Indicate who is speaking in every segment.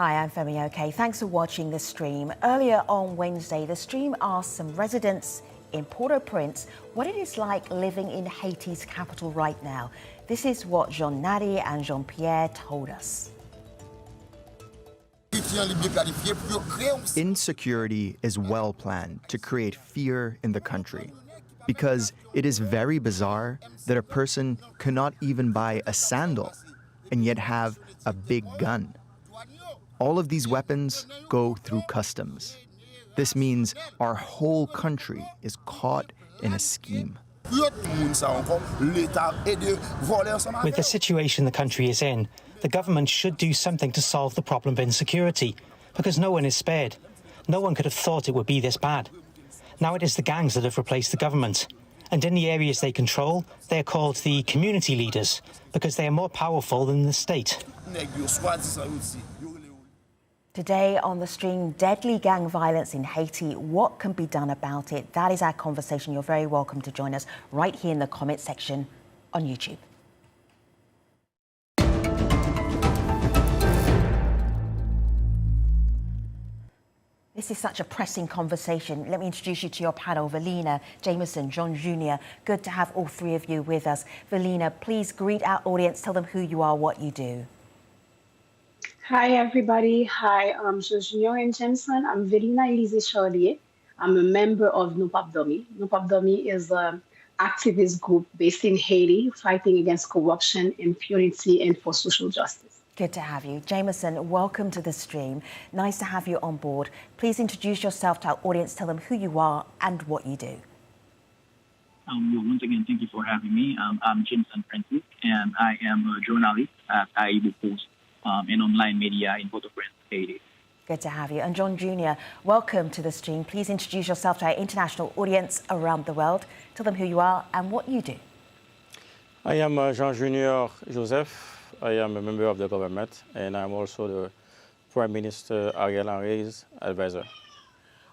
Speaker 1: Hi, I'm Femi OK. Thanks for watching the stream. Earlier on Wednesday, the stream asked some residents in Port-au-Prince what it is like living in Haiti's capital right now. This is what Jean-Nadi and Jean-Pierre told us.
Speaker 2: Insecurity is well planned to create fear in the country, because it is very bizarre that a person cannot even buy a sandal and yet have a big gun. All of these weapons go through customs. This means our whole country is caught in a scheme.
Speaker 3: With the situation the country is in, the government should do something to solve the problem of insecurity, because no one is spared. No one could have thought it would be this bad. Now it is the gangs that have replaced the government. And in the areas they control, they are called the community leaders, because they are more powerful than the state.
Speaker 1: Today on the stream, deadly gang violence in Haiti. What can be done about it? That is our conversation. You're very welcome to join us right here in the comment section on YouTube. This is such a pressing conversation. Let me introduce you to your panel, Velina, Jameson, John Jr. Good to have all three of you with us. Velina, please greet our audience. Tell them who you are, what you do.
Speaker 4: Hi, everybody. Hi, I'm Junior and Jameson. I'm Velina Elise Charlier. I'm a member of No Pap Domi. No Pap Domi is an activist group based in Haiti fighting against corruption, impunity, and for social justice.
Speaker 1: Good to have you. Jameson, welcome to the stream. Nice to have you on board. Please introduce yourself to our audience. Tell them who you are and what you do.
Speaker 5: Once again, thank you for having me. I'm Jameson Francis, and I am a journalist at Aibu Post. In online media in Port-au-Prince, Haiti.
Speaker 1: Good to have you. And John Jr., welcome to the stream. Please introduce yourself to our international audience around the world. Tell them who you are and what you do.
Speaker 6: I am Jean Junior Joseph. I am a member of the government, and I'm also the Prime Minister Ariel Henry's advisor.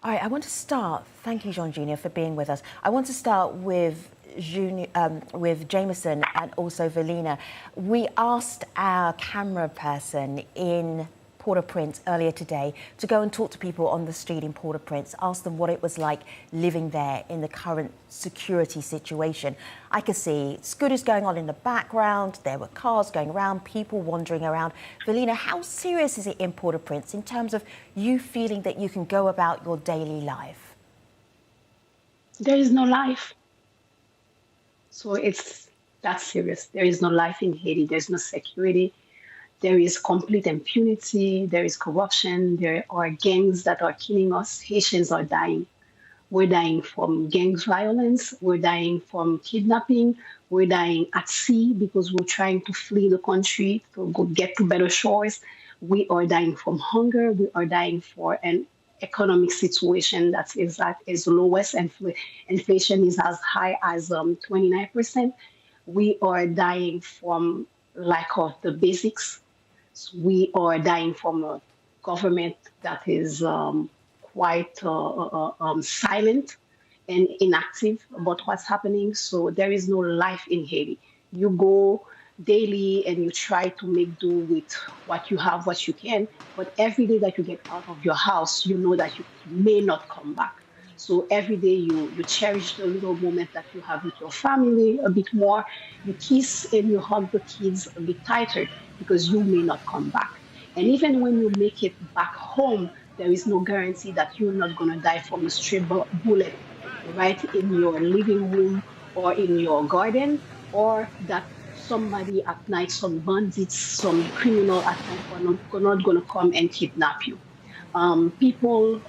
Speaker 1: All right, I want to start. Thank you, Jean Jr., for being with us. I want to start with Jameson and also Velina. We asked our camera person in Port-au-Prince earlier today to go and talk to people on the street in Port-au-Prince, ask them what it was like living there in the current security situation. I could see scooters going on in the background, there were cars going around, people wandering around. Velina, how serious is it in Port-au-Prince in terms of you feeling that you can go about your daily life?
Speaker 4: There is no life. So that's serious. There is no life in Haiti. There's no security. There is complete impunity. There is corruption. There are gangs that are killing us. Haitians are dying. We're dying from gang violence. We're dying from kidnapping. We're dying at sea because we're trying to flee the country to go get to better shores. We are dying from hunger. We are dying for an economic situation that is at its lowest, and inflation is as high as 29%. We are dying from lack of the basics. We are dying from a government that is quite silent and inactive about what's happening. So there is no life in Haiti. You go daily and you try to make do with what you have, what you can, but every day that you get out of your house, you know that you may not come back. So every day you cherish the little moment that you have with your family a bit more. You kiss and you hug the kids a bit tighter because you may not come back. And even when you make it back home, there is no guarantee that you're not going to die from a stray bullet right in your living room or in your garden, or that somebody at night, some bandits, some criminal at night are not going to come and kidnap you. People,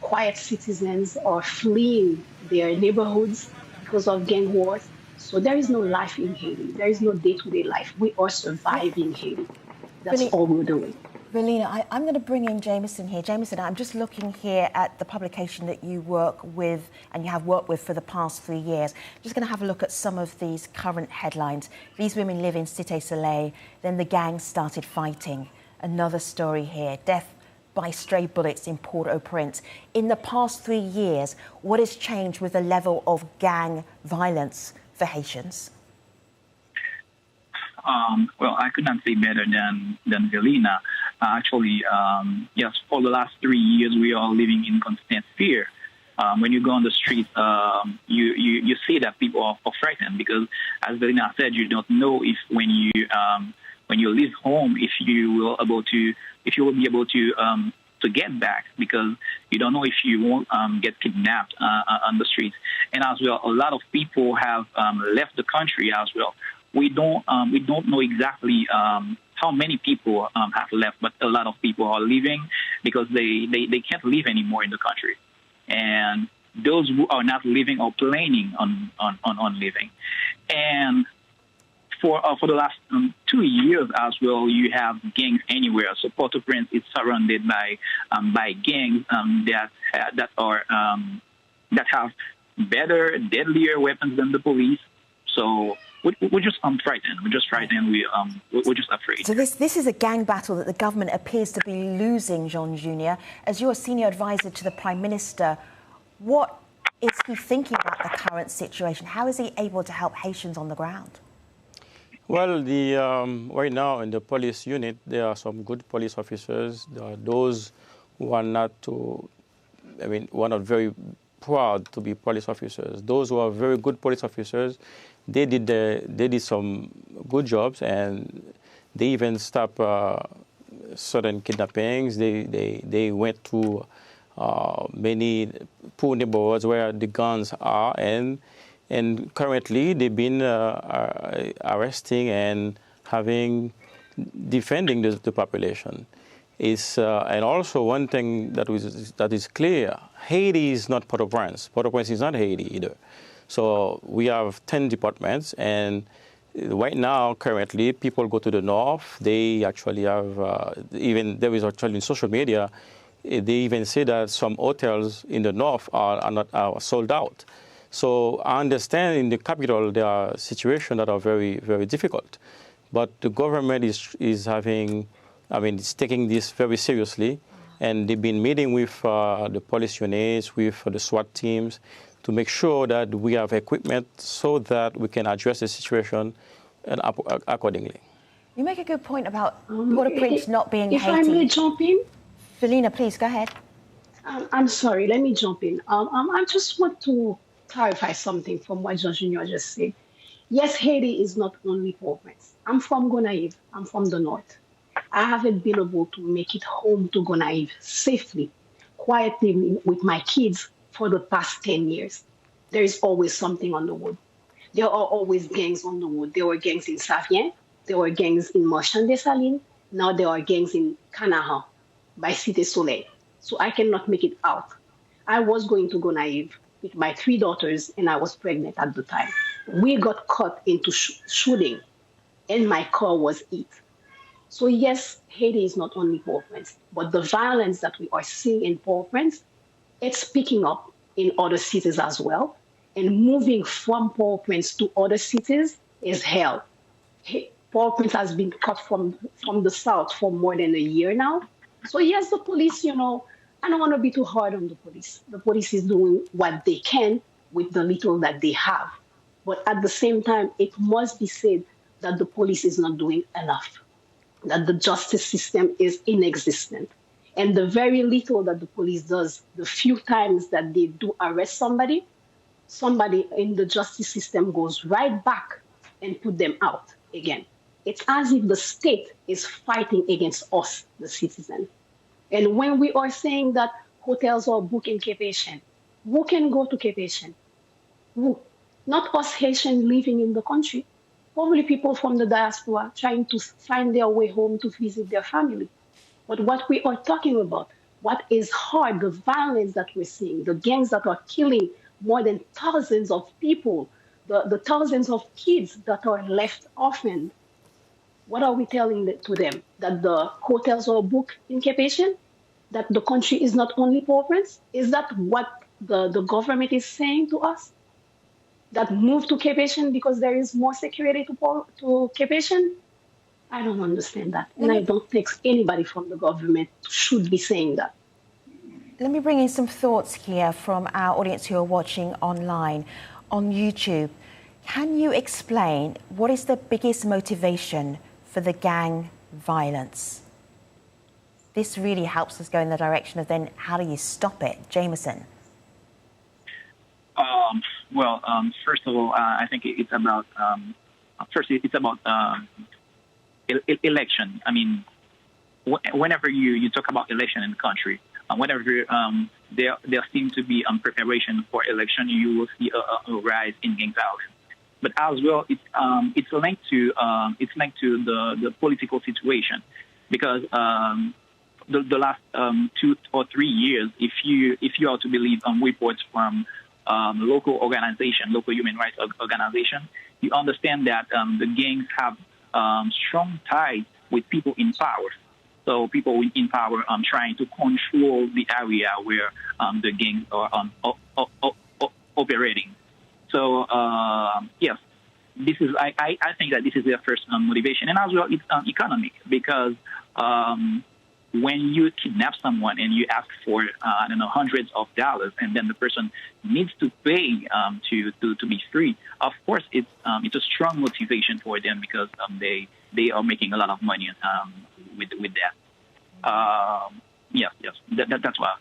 Speaker 4: quiet citizens are fleeing their neighborhoods because of gang wars. So there is no life in Haiti. There is no day-to-day life. We are surviving Haiti. That's all we're doing.
Speaker 1: Velina, I'm going to bring in Jameson here. Jameson, I'm just looking here at the publication that you work with and you have worked with for the past 3 years. Just going to have a look at some of these current headlines. These women live in Cite Soleil, then the gangs started fighting. Another story here, death by stray bullets in Port-au-Prince. In the past 3 years, what has changed with the level of gang violence for Haitians?
Speaker 5: Well, I could not say better than Velina. Yes, for the last 3 years, we are living in constant fear. When you go on the street, you see that people are frightened because, as Belina said, you don't know if when you leave home, if you will be able to get back, because you don't know if you won't get kidnapped on the streets. And as well, a lot of people have left the country as well. We don't know exactly how many people have left, but a lot of people are leaving because they can't live anymore in the country. And those who are not living are planning on living. And for the last 2 years as well, you have gangs anywhere. So Port-au-Prince is surrounded by gangs that have better, deadlier weapons than the police. So we're just frightened. We're just frightened. We're just afraid.
Speaker 1: So this is a gang battle that the government appears to be losing, Jean Junior. As you're a senior advisor to the Prime Minister, what is he thinking about the current situation? How is he able to help Haitians on the ground?
Speaker 6: Well, right now in the police unit, there are some good police officers. There are those who are not very proud to be police officers. Those who are very good police officers, they did some good jobs, and they even stopped certain kidnappings. They went to many poor neighborhoods where the guns are, and currently they've been arresting and defending the population. And also one thing that is clear: Haiti is not Port-au-Prince. Port-au-Prince is not Haiti either. So we have 10 departments, and right now, currently, people go to the north. They actually have even there is actually in social media. They even say that some hotels in the north are sold out. So I understand in the capital there are situations that are very, very difficult, but the government is taking this very seriously, and they've been meeting with the police units, with the SWAT teams, to make sure that we have equipment so that we can address the situation accordingly.
Speaker 1: You make a good point about Port-au-Prince not being
Speaker 4: If
Speaker 1: Haiti.
Speaker 4: I may jump in?
Speaker 1: Felina, please, go ahead.
Speaker 4: I'm sorry, let me jump in. I just want to clarify something from what Jean Junior just said. Yes, Haiti is not only Port-au-Prince. I'm from Gonaïves. I'm from the north. I haven't been able to make it home to Gonaïves safely, quietly with my kids for the past 10 years. There is always something on the wood. There are always gangs on the wood. There were gangs in Savien. There were gangs in Marchand des Salines. Now there are gangs in Canahan by Cite Soleil. So I cannot make it out. I was going to Gonaïves with my 3 daughters, and I was pregnant at the time. We got caught into shooting, and my car was hit. So yes, Haiti is not only Port-au-Prince, but the violence that we are seeing in Port-au-Prince, it's picking up in other cities as well. And moving from Port-au-Prince to other cities is hell. Port-au-Prince has been cut from the south for more than a year now. So yes, the police, I don't want to be too hard on the police. The police is doing what they can with the little that they have. But at the same time, it must be said that the police is not doing enough, that the justice system is inexistent. And the very little that the police does, the few times that they do arrest somebody in the justice system goes right back and put them out again. It's as if the state is fighting against us, the citizen. And when we are saying that hotels are booking Cape Haitian, who can go to Cape Haitian? Who? Not us Haitians living in the country. Probably people from the diaspora trying to find their way home to visit their family. But what we are talking about, what is hard, the violence that we're seeing, the gangs that are killing more than thousands of people, the thousands of kids that are left orphaned. What are we telling to them? That the hotels are booked in Cape Haitian? That the country is not only Port-au-Prince? Is that what the government is saying to us? That move to Cape Haitian because there is more security to Cape Haitian? I don't understand that. And I don't think anybody from the government should be saying that.
Speaker 1: Let me bring in some thoughts here from our audience who are watching online on YouTube. Can you explain what is the biggest motivation for the gang violence? this really helps us go in the direction of then how do you stop it? Jameson.
Speaker 5: First of all, I think it's about election. I mean, whenever you talk about election in the country, whenever there seems to be preparation for election, you will see a rise in gang violence. But as well, it's linked to the political situation, because the last 2 or 3 years, if you are to believe reports from local human rights organization, you understand that the gangs have strong ties with people in power. So people in power trying to control the area where the gangs are operating. So yes, this is I think that this is their first motivation, and as well it's economic, because when you kidnap someone and you ask for hundreds of dollars, and then the person needs to pay to be free, of course it's a strong motivation for them, because they are making a lot of money with that. Yes, that's what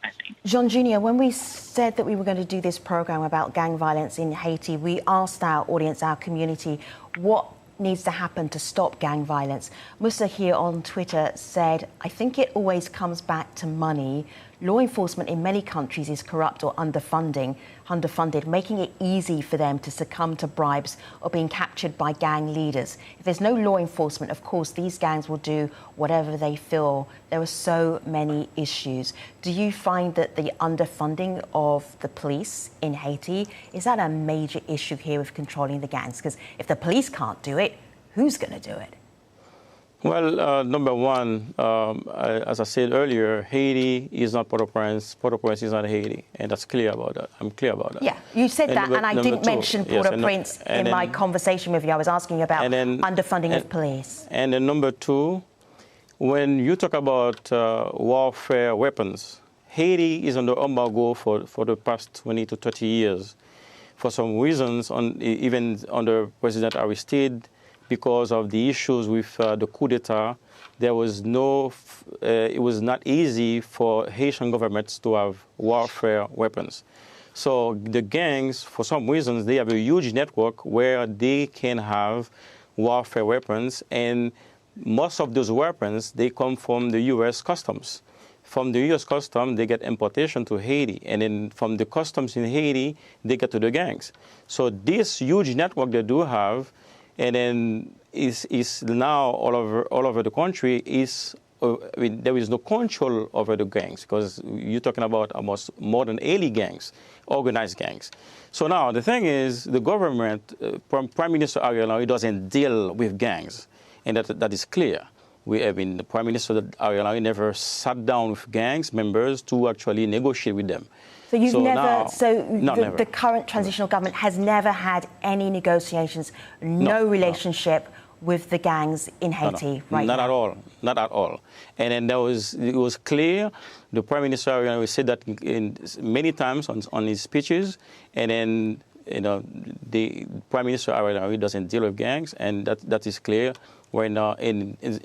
Speaker 5: I think.
Speaker 1: Jean Jr., when we said that we were going to do this program about gang violence in Haiti, we asked our audience, our community, what needs to happen to stop gang violence. Musa here on Twitter said, I think it always comes back to money. Law enforcement in many countries is corrupt or underfunded, making it easy for them to succumb to bribes or being captured by gang leaders. If there's no law enforcement, of course, these gangs will do whatever they feel. There are so many issues. Do you find that the underfunding of the police in Haiti, is that a major issue here with controlling the gangs? Because if the police can't do it, who's going to do it?
Speaker 6: Well, number one, as I said earlier, Haiti is not Port-au-Prince. Port-au-Prince is not Haiti, and that's clear about that. I'm clear about that.
Speaker 1: Yeah, you said that, and I didn't mention Port-au-Prince in my conversation with you. I was asking about underfunding of police.
Speaker 6: And then number two, when you talk about warfare weapons, Haiti is under embargo for the past 20 to 30 years. For some reasons, even under President Aristide, because of the issues with the coup d'etat, it was not easy for Haitian governments to have warfare weapons. So the gangs, for some reasons, they have a huge network where they can have warfare weapons, and most of those weapons, they come from the U.S. Customs. From the U.S. Customs, they get importation to Haiti, and then from the customs in Haiti, they get to the gangs. So this huge network they do have, and then is now all over the country, there is no control over the gangs, because you're talking about almost more than 80 gangs, organized gangs. So now the thing is, the government, Prime Minister Ariel Henry doesn't deal with gangs, and that is clear. The Prime Minister Ariel Henry never sat down with gangs members to actually negotiate with them.
Speaker 1: So the current transitional government has never had any negotiations, no relationship with the gangs in Haiti right now?
Speaker 6: Not at all, not at all. And then it was clear, the Prime Minister said that many times on his speeches, and then the Prime Minister Ariel Henry doesn't deal with gangs, and that is clear. When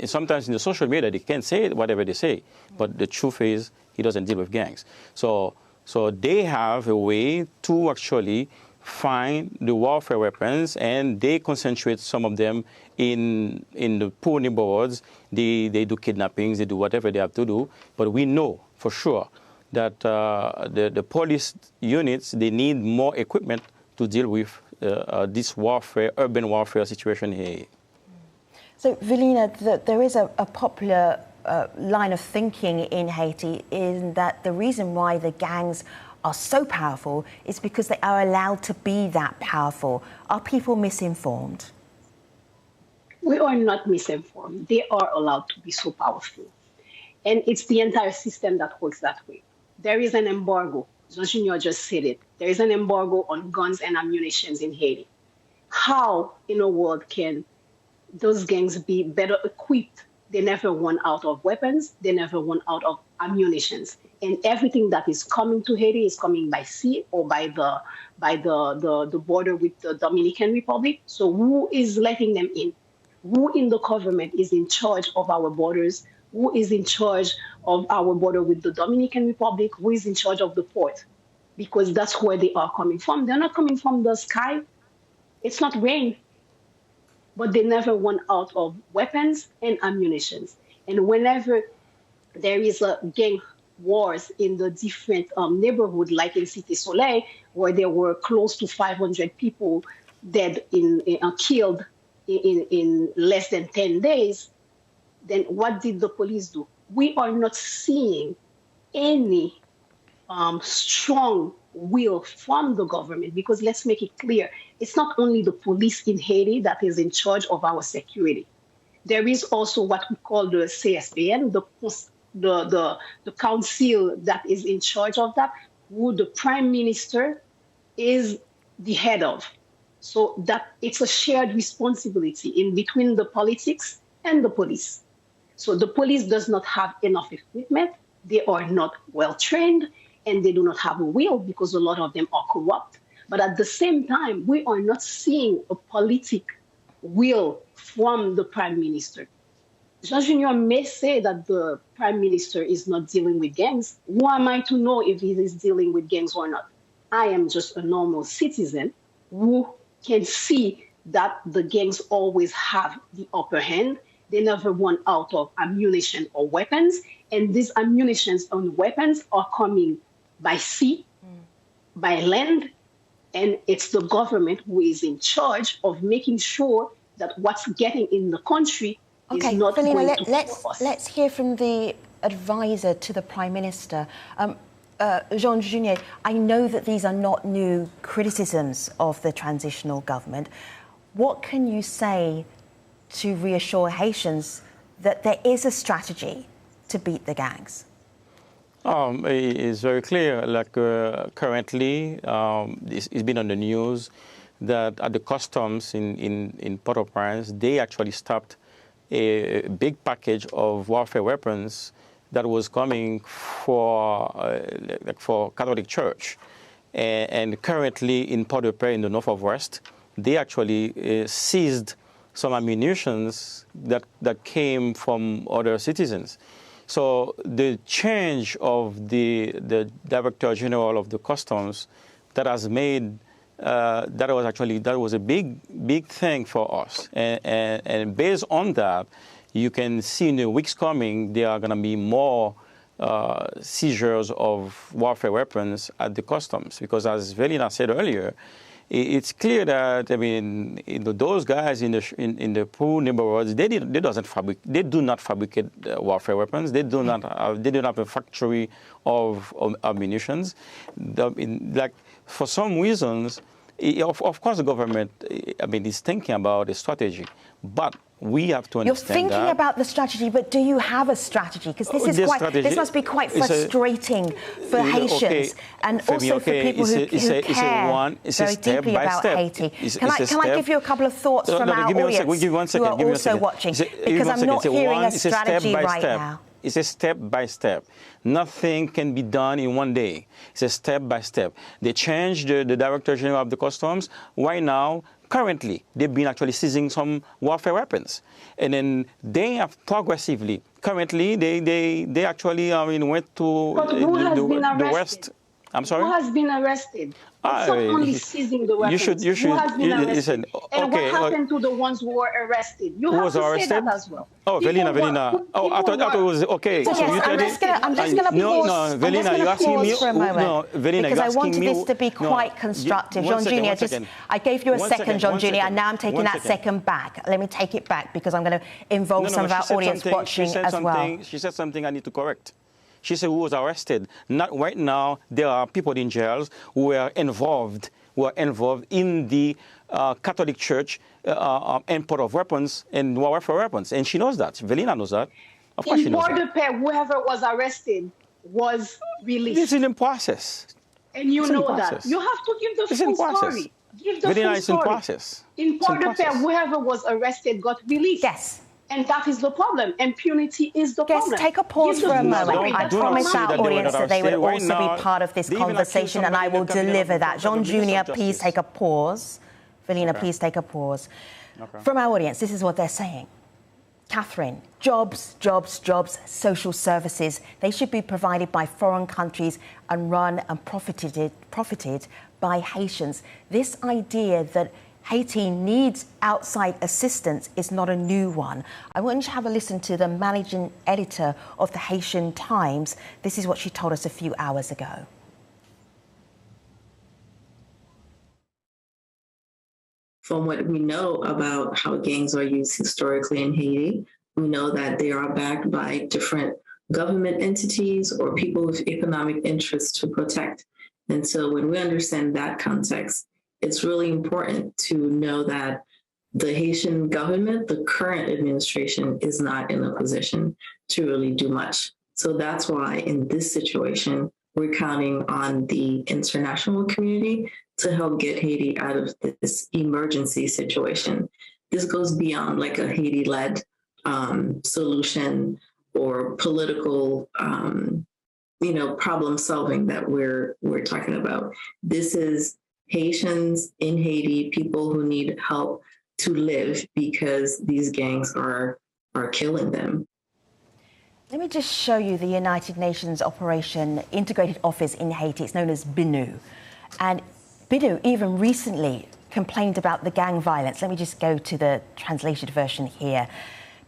Speaker 6: sometimes in the social media they can say whatever they say, but the truth is he doesn't deal with gangs. So they have a way to actually find the warfare weapons, and they concentrate some of them in the poor neighborhoods. They do kidnappings, they do whatever they have to do. But we know for sure that the police units, they need more equipment to deal with this urban warfare situation here.
Speaker 1: So, Velina, there is a popular line of thinking in Haiti in that the reason why the gangs are so powerful is because they are allowed to be that powerful. Are people misinformed?
Speaker 4: We are not misinformed. They are allowed to be so powerful. And it's the entire system that works that way. There is an embargo. Jean just said it. There is an embargo on guns and ammunition in Haiti. How in the world can those gangs be better equipped? They never run out of weapons. They never run out of ammunition. And everything that is coming to Haiti is coming by sea or by the border with the Dominican Republic. So who is letting them in? Who in the government is in charge of our borders who is in charge of our border with the Dominican Republic, who is in charge of the port, because that's where they are coming from. They're not coming from the sky. It's not rain, but they never run out of weapons and ammunition. And whenever there is a gang wars in the different neighborhood, like in Cite Soleil, where there were close to 500 people dead killed in less than 10 days, then what did the police do? We are not seeing any strong will from the government, because let's make it clear, it's not only the police in Haiti that is in charge of our security. There is also what we call the CSPN, the council that is in charge of that, who the prime minister is the head of. So that it's a shared responsibility in between the politics and the police. So the police does not have enough equipment, they are not well trained, and they do not have a will because a lot of them are corrupt. But at the same time, we are not seeing a politic will from the prime minister. Jean Junior may say that the prime minister is not dealing with gangs. Who am I to know if he is dealing with gangs or not? I am just a normal citizen who can see that the gangs always have the upper hand. They never run out of ammunition or weapons. And these ammunitions and weapons are coming by sea, by land, and it's the government who is in charge of making sure that what's getting in the country is not going to us.
Speaker 1: Let's hear from the advisor to the Prime Minister. Jean Junior, I know that these are not new criticisms of the transitional government. What can you say to reassure Haitians that there is a strategy to beat the gangs?
Speaker 6: It's very clear. Like currently, it's been on the news that at the customs in Port-au-Prince, they actually stopped a big package of warfare weapons that was coming for Catholic Church. And currently in Port-au-Prince, in the north of West, they actually seized some ammunitions that came from other citizens. So the change of the Director General of the Customs that has made that was a big thing for us. And based on that, you can see in the weeks coming there are going to be more seizures of warfare weapons at the customs, because as Velina said earlier, it's clear that those guys in the poor neighborhoods, they do not fabricate warfare weapons. They do not have a factory of ammunitions. For some reasons, of course, the government is thinking about a strategy, but we have to understand
Speaker 1: You're thinking about the strategy, but do you have a strategy? Because this must be quite frustrating for Haitians and also for people who care very deeply about Haiti. Can I give you a couple of thoughts from our audience who are also watching? Because I'm not hearing a strategy right now.
Speaker 6: It's a step by step. Nothing can be done in one day. It's a step by step. They changed the Director General of the Customs. Right now, currently, they've been actually seizing some warfare weapons. And then they have progressively, currently, they actually went to the West. I'm sorry?
Speaker 4: Who has been arrested? It's not only seizing the weapons.
Speaker 6: You should.
Speaker 4: Who has been arrested? And
Speaker 6: okay,
Speaker 4: what happened to the ones who were arrested? You have to say that as well.
Speaker 6: Oh, Velina. I thought it was okay.
Speaker 1: So yes, I'm just going to pause.
Speaker 6: Velina, you're asking me
Speaker 1: for a moment.
Speaker 6: No, Velina,
Speaker 1: because I wanted this to be quite constructive. Jean Junior, I gave you a second, Jean Junior, and now I'm taking that second back. Let me take it back because I'm going to involve some of our audience watching as well.
Speaker 6: She said something I need to correct. She said who was arrested. Not right now. There are people in jails who were involved in the Catholic Church import of weapons and warfare weapons, and she knows that. Velina knows that. Of course, she knows that. In
Speaker 4: Port-au-Prince, whoever was arrested was released.
Speaker 6: It's in process.
Speaker 4: And you know that. You have to give the full story. Give the full story.
Speaker 6: It's in process.
Speaker 4: In Port-au-Prince, whoever was arrested got released.
Speaker 1: Yes.
Speaker 4: And that is the problem. Impunity is the problem.
Speaker 1: Yes, take a pause for a moment. I promised our audience that they would also be part of this conversation, and I will deliver that. Jean Junior, please take a pause. Velina, please take a pause. Okay. From our audience, this is what they're saying. Catherine, jobs, jobs, jobs, social services, they should be provided by foreign countries and run and profited by Haitians. This idea that Haiti needs outside assistance is not a new one. I want you to have a listen to the managing editor of the Haitian Times. This is what she told us a few hours ago.
Speaker 7: From what we know about how gangs are used historically in Haiti, we know that they are backed by different government entities or people with economic interests to protect. And so when we understand that context, it's really important to know that the Haitian government, the current administration, is not in a position to really do much. So that's why in this situation, we're counting on the international community to help get Haiti out of this emergency situation. This goes beyond like a Haiti-led solution or political, problem solving that we're talking about. This is Haitians in Haiti, people who need help to live because these gangs are killing them.
Speaker 1: Let me just show you the United Nations Operation Integrated Office in Haiti. It's known as BINU. And BINU even recently complained about the gang violence. Let me just go to the translated version here.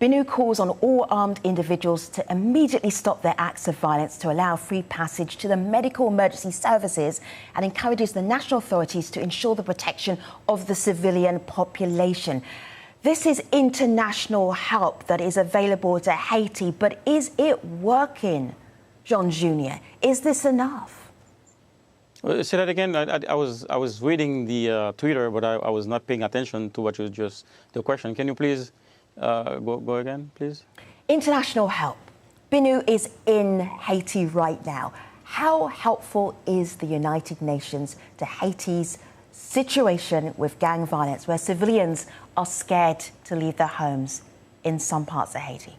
Speaker 1: BINU calls on all armed individuals to immediately stop their acts of violence to allow free passage to the medical emergency services and encourages the national authorities to ensure the protection of the civilian population. This is international help that is available to Haiti, but is it working, John Jr.? Is this enough?
Speaker 6: Say that again. I was reading the Twitter, but I was not paying attention to what you just the question. Can you please go again, please?
Speaker 1: International help. BINU is in Haiti right now. How helpful is the United Nations to Haiti's situation with gang violence, where civilians are scared to leave their homes in some parts of Haiti?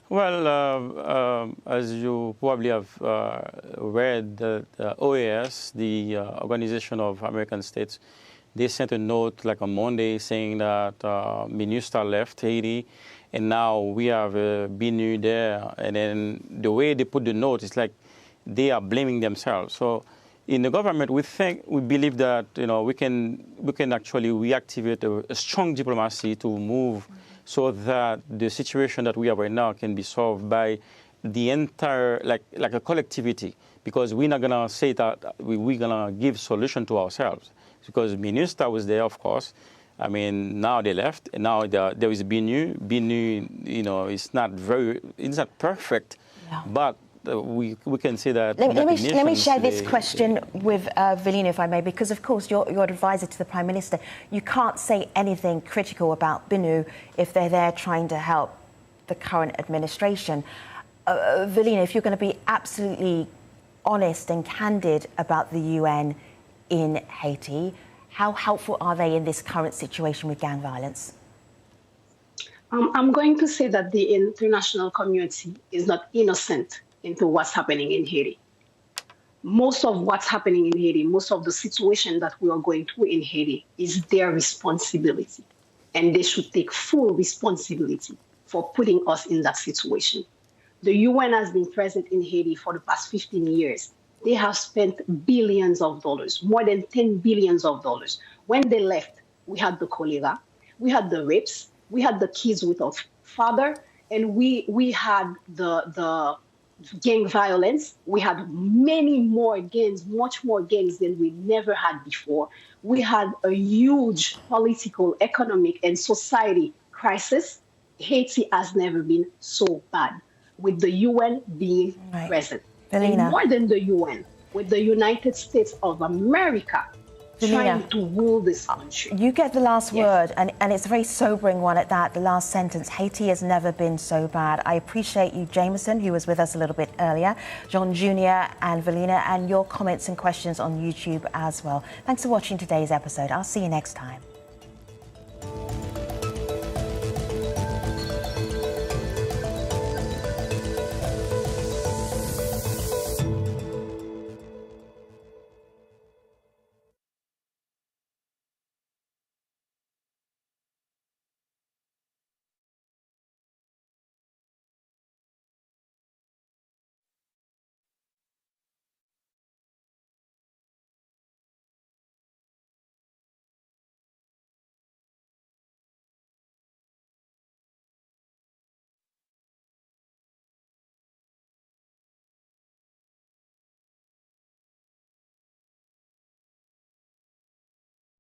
Speaker 6: Well, as you probably have read, the OAS, the Organization of American States, they sent a note like on Monday saying that MINUSTA left Haiti, and now we have BINU there. And then the way they put the note, it's like they are blaming themselves. So in the government, we believe that we can actually reactivate a strong diplomacy to move so that the situation that we have right now can be solved by the entire like a collectivity, because we're not gonna say that we're gonna give solution to ourselves, because MINUSTA was there, of course. I mean, now they left, and now there is BINU. BINU, it's not perfect, yeah. But we can say that.
Speaker 1: Let me share this question with Velina, if I may, because of course you're advisor to the Prime Minister. You can't say anything critical about BINU if they're there trying to help the current administration. Velina, if you're going to be absolutely honest and candid about the UN in Haiti, how helpful are they in this current situation with gang violence?
Speaker 4: I'm going to say that the international community is not innocent into what's happening in Haiti. Most of what's happening in Haiti, most of the situation that we are going through in Haiti is their responsibility. And they should take full responsibility for putting us in that situation. The UN has been present in Haiti for the past 15 years. They have spent billions of dollars, more than $10 billion. When they left, we had the cholera, we had the rapes, we had the kids without father, and we had the gang violence. We had many more gangs, much more gangs than we never had before. We had a huge political, economic, and society crisis. Haiti has never been so bad, with the UN being present. And more than the UN, with the United States of America trying to rule this country.
Speaker 1: You get the last word, and it's a very sobering one at that, the last sentence. Haiti has never been so bad. I appreciate you, Jameson, who was with us a little bit earlier, John Jr. and Velina, and your comments and questions on YouTube as well. Thanks for watching today's episode. I'll see you next time.